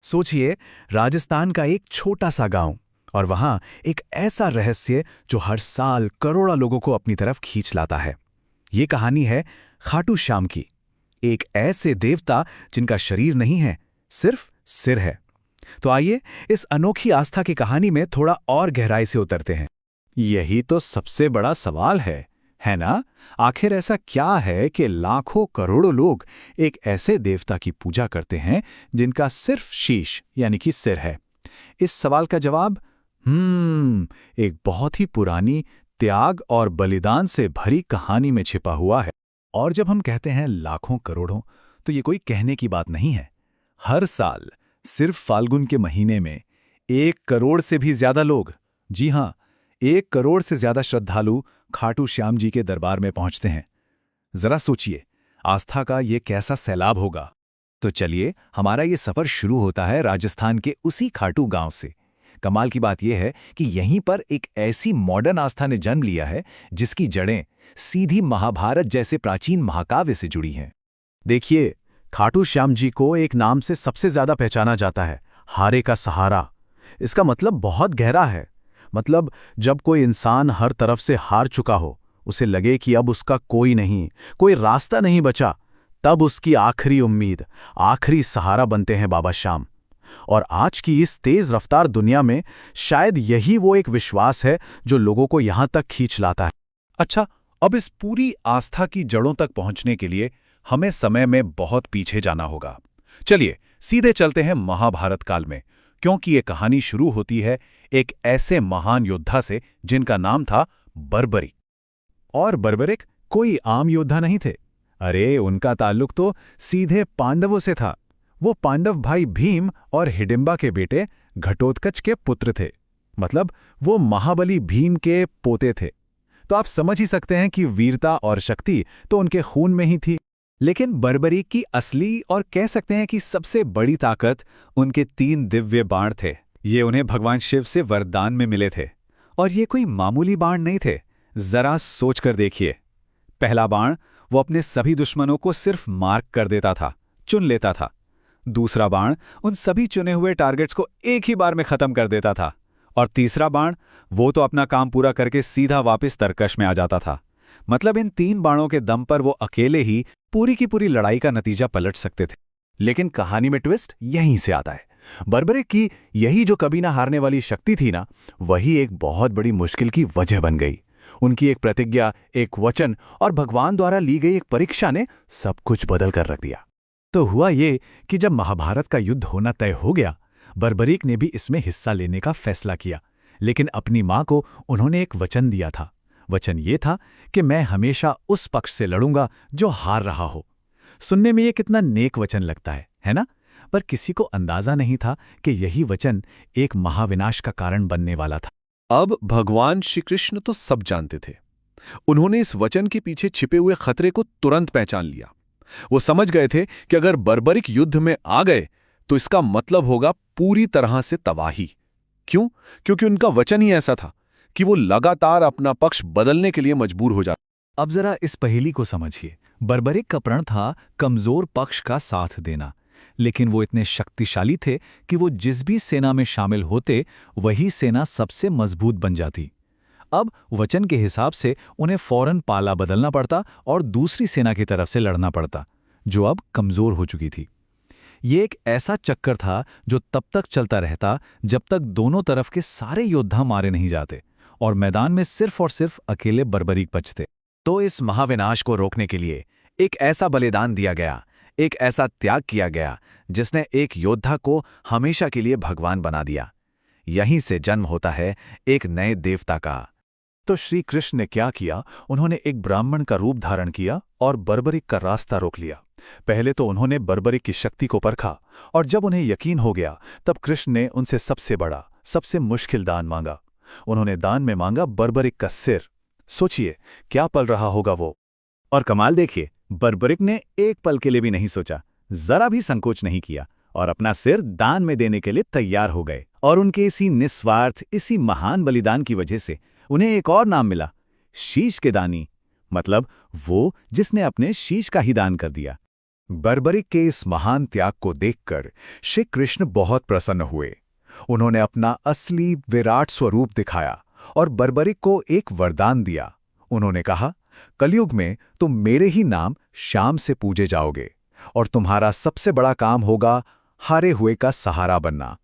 सोचिए, राजस्थान का एक छोटा सा गांव, और वहां एक ऐसा रहस्य जो हर साल करोड़ों लोगों को अपनी तरफ खींच लाता है। ये कहानी है खाटू श्याम की, एक ऐसे देवता जिनका शरीर नहीं है, सिर्फ सिर है। तो आइए इस अनोखी आस्था की कहानी में थोड़ा और गहराई से उतरते हैं। यही तो सबसे बड़ा सवाल है ना? आखिर ऐसा क्या है कि लाखों करोड़ों लोग एक ऐसे देवता की पूजा करते हैं जिनका सिर्फ शीश यानी कि सिर है? इस सवाल का जवाब एक बहुत ही पुरानी त्याग और बलिदान से भरी कहानी में छिपा हुआ है। और जब हम कहते हैं लाखों करोड़ों, तो ये कोई कहने की बात नहीं है। हर साल सिर्फ फाल्गुन के महीने में 1 करोड़ से भी ज्यादा लोग, जी हां, 1 करोड़ से ज्यादा श्रद्धालु खाटू श्याम जी के दरबार में पहुंचते हैं। जरा सोचिए, आस्था का ये कैसा सैलाब होगा। तो चलिए, हमारा ये सफर शुरू होता है राजस्थान के उसी खाटू गांव से। कमाल की बात यह है कि यहीं पर एक ऐसी मॉडर्न आस्था ने जन्म लिया है जिसकी जड़ें सीधी महाभारत जैसे प्राचीन महाकाव्य से जुड़ी हैं। देखिए, खाटू श्याम जी को एक नाम से सबसे ज्यादा पहचाना जाता है, हारे का सहारा। इसका मतलब बहुत गहरा है। मतलब, जब कोई इंसान हर तरफ से हार चुका हो, उसे लगे कि अब उसका कोई नहीं, कोई रास्ता नहीं बचा, तब उसकी आखिरी उम्मीद, आखिरी सहारा बनते हैं बाबा श्याम। और आज की इस तेज रफ्तार दुनिया में शायद यही वो एक विश्वास है जो लोगों को यहां तक खींच लाता है। अच्छा, अब इस पूरी आस्था की जड़ों तक पहुंचने के लिए हमें समय में बहुत पीछे जाना होगा। चलिए सीधे चलते हैं महाभारत काल में, क्योंकि ये कहानी शुरू होती है एक ऐसे महान योद्धा से जिनका नाम था बर्बरिक। और बर्बरिक कोई आम योद्धा नहीं थे। अरे, उनका ताल्लुक तो सीधे पांडवों से था। वो पांडव भाई भीम और हिडिंबा के बेटे घटोत्कच के पुत्र थे। मतलब, वो महाबली भीम के पोते थे। तो आप समझ ही सकते हैं कि वीरता और शक्ति तो उनके खून में ही थी। लेकिन बर्बरीक की असली और कह सकते हैं कि सबसे बड़ी ताकत उनके 3 दिव्य बाण थे। ये उन्हें भगवान शिव से वरदान में मिले थे। और ये कोई मामूली बाण नहीं थे। जरा सोच कर देखिए। पहला बाण, वो अपने सभी दुश्मनों को सिर्फ मार्क कर देता था, चुन लेता था। दूसरा बाण उन सभी चुने हुए टारगेट्स को एक ही बार में खत्म कर देता था। और तीसरा बाण, वो तो अपना काम पूरा करके सीधा वापस तरकश में आ जाता था। मतलब, इन 3 बाणों के दम पर वो अकेले ही पूरी की पूरी लड़ाई का नतीजा पलट सकते थे। लेकिन कहानी में ट्विस्ट यहीं से आता है। बर्बरिक की यही जो कभी ना हारने वाली शक्ति थी ना, वही एक बहुत बड़ी मुश्किल की वजह बन गई। उनकी एक प्रतिज्ञा, एक वचन और भगवान द्वारा ली गई एक परीक्षा ने सब कुछ बदल कर रख दिया। तो हुआ ये कि जब महाभारत का युद्ध होना तय हो गया, बर्बरिक ने भी इसमें हिस्सा लेने का फैसला किया। लेकिन अपनी मां को उन्होंने एक वचन दिया था। वचन ये था कि मैं हमेशा उस पक्ष से लड़ूंगा जो हार रहा हो। सुनने में ये कितना नेक वचन लगता है ना? पर किसी को अंदाजा नहीं था कि यही वचन एक महाविनाश का कारण बनने वाला था। अब भगवान श्री कृष्ण तो सब जानते थे। उन्होंने इस वचन के पीछे छिपे हुए खतरे को तुरंत पहचान लिया। वो समझ गए थे कि अगर बर्बरिक युद्ध में आ गए तो इसका मतलब होगा पूरी तरह से तबाही। क्यों? क्योंकि उनका वचन ही ऐसा था कि वो लगातार अपना पक्ष बदलने के लिए मजबूर हो जाता। अब जरा इस पहेली को समझिए। बर्बरिक का प्रण था कमजोर पक्ष का साथ देना, लेकिन वो इतने शक्तिशाली थे कि वो जिस भी सेना में शामिल होते, वही सेना सबसे मजबूत बन जाती। अब वचन के हिसाब से उन्हें फौरन पाला बदलना पड़ता और दूसरी सेना की तरफ से लड़ना पड़ता, जो अब कमजोर हो चुकी थी। ये एक ऐसा चक्कर था जो तब तक चलता रहता जब तक दोनों तरफ के सारे योद्धा मारे नहीं जाते और मैदान में सिर्फ और सिर्फ अकेले बर्बरीक बचते। तो इस महाविनाश को रोकने के लिए एक ऐसा बलिदान दिया गया, एक ऐसा त्याग किया गया जिसने एक योद्धा को हमेशा के लिए भगवान बना दिया। यहीं से जन्म होता है एक नए देवता का। तो श्री कृष्ण ने क्या किया? उन्होंने एक ब्राह्मण का रूप धारण किया और बर्बरिक का रास्ता रोक लिया। पहले तो उन्होंने बर्बरिक की शक्ति को परखा, और जब उन्हें यकीन हो गया, तब कृष्ण ने उनसे सबसे बड़ा, सबसे मुश्किल दान मांगा। उन्होंने दान में मांगा बर्बरिक का सिर। सोचिए, क्या पल रहा होगा वो। और कमाल देखिए, बर्बरिक ने एक पल के लिए भी नहीं सोचा, जरा भी संकोच नहीं किया और अपना सिर दान में देने के लिए तैयार हो गए। और उनके इसी निस्वार्थ, इसी महान बलिदान की वजह से उन्हें एक और नाम मिला, शीश के दानी। मतलब, वो जिसने अपने शीश का ही दान कर दिया। बर्बरिक के इस महान त्याग को देखकर श्री कृष्ण बहुत प्रसन्न हुए। उन्होंने अपना असली विराट स्वरूप दिखाया और बर्बरिक को एक वरदान दिया। उन्होंने कहा, कलयुग में तुम मेरे ही नाम श्याम से पूजे जाओगे और तुम्हारा सबसे बड़ा काम होगा हारे हुए का सहारा बनना।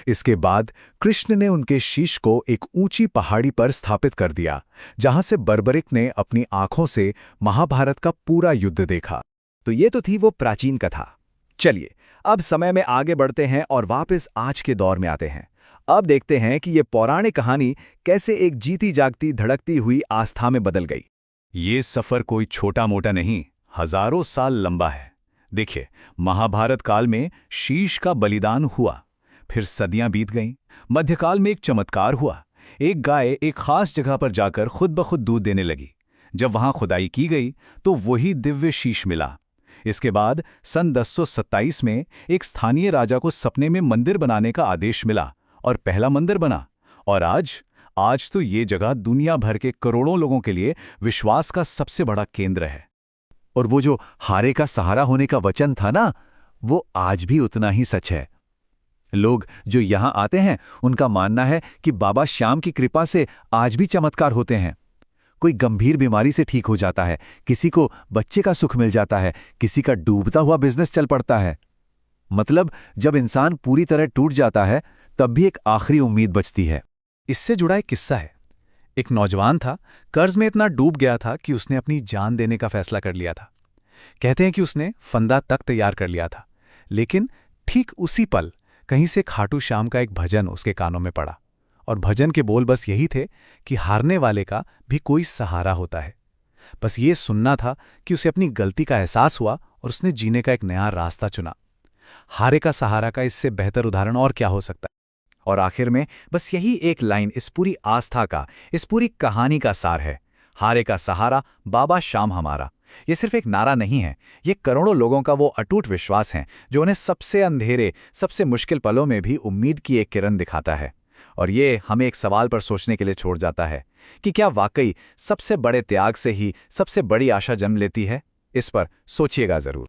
इसके बाद कृष्ण ने उनके शीश को एक ऊंची पहाड़ी पर स्थापित कर दिया, जहां से बर्बरिक ने अपनी आंखों से महाभारत का पूरा युद्ध देखा। तो ये तो थी वो प्राचीन कथा। चलिए अब समय में आगे बढ़ते हैं और वापस आज के दौर में आते हैं। अब देखते हैं कि ये पौराणिक कहानी कैसे एक जीती जागती धड़कती हुई आस्था में बदल गई। ये सफर कोई छोटा मोटा नहीं, हजारों साल लंबा है। देखिए, महाभारत काल में शीश का बलिदान हुआ, फिर सदियां बीत गईं। मध्यकाल में एक चमत्कार हुआ। एक गाय एक खास जगह पर जाकर खुद ब खुद दूध देने लगी। जब वहां खुदाई की गई तो वही दिव्य शीश मिला। इसके बाद सन 1027 में एक स्थानीय राजा को सपने में मंदिर बनाने का आदेश मिला और पहला मंदिर बना। और आज तो ये जगह दुनिया भर के करोड़ों लोगों के लिए विश्वास का सबसे बड़ा केंद्र है। और वो जो हारे का सहारा होने का वचन था ना, वो आज भी उतना ही सच है। लोग जो यहां आते हैं उनका मानना है कि बाबा श्याम की कृपा से आज भी चमत्कार होते हैं। कोई गंभीर बीमारी से ठीक हो जाता है, किसी को बच्चे का सुख मिल जाता है, किसी का डूबता हुआ बिजनेस चल पड़ता है। मतलब जब इंसान पूरी तरह टूट जाता है तब भी एक आखिरी उम्मीद बचती है। इससे जुड़ा एक किस्सा है। एक नौजवान था, कर्ज में इतना डूब गया था कि उसने अपनी जान देने का फैसला कर लिया था। कहते हैं कि उसने फंदा तक तैयार कर लिया था, लेकिन ठीक उसी पल कहीं से खाटू श्याम का एक भजन उसके कानों में पड़ा। और भजन के बोल बस यही थे कि हारने वाले का भी कोई सहारा होता है। बस ये सुनना था कि उसे अपनी गलती का एहसास हुआ और उसने जीने का एक नया रास्ता चुना। हारे का सहारा का इससे बेहतर उदाहरण और क्या हो सकता है। और आखिर में बस यही एक लाइन इस पूरी आस्था का, इस पूरी कहानी का सार है। हारे का सहारा बाबा श्याम हमारा। ये सिर्फ एक नारा नहीं है, ये करोड़ों लोगों का वो अटूट विश्वास है जो उन्हें सबसे अंधेरे, सबसे मुश्किल पलों में भी उम्मीद की एक किरण दिखाता है। और ये हमें एक सवाल पर सोचने के लिए छोड़ जाता है कि क्या वाकई सबसे बड़े त्याग से ही सबसे बड़ी आशा जन्म लेती है? इस पर सोचिएगा जरूर।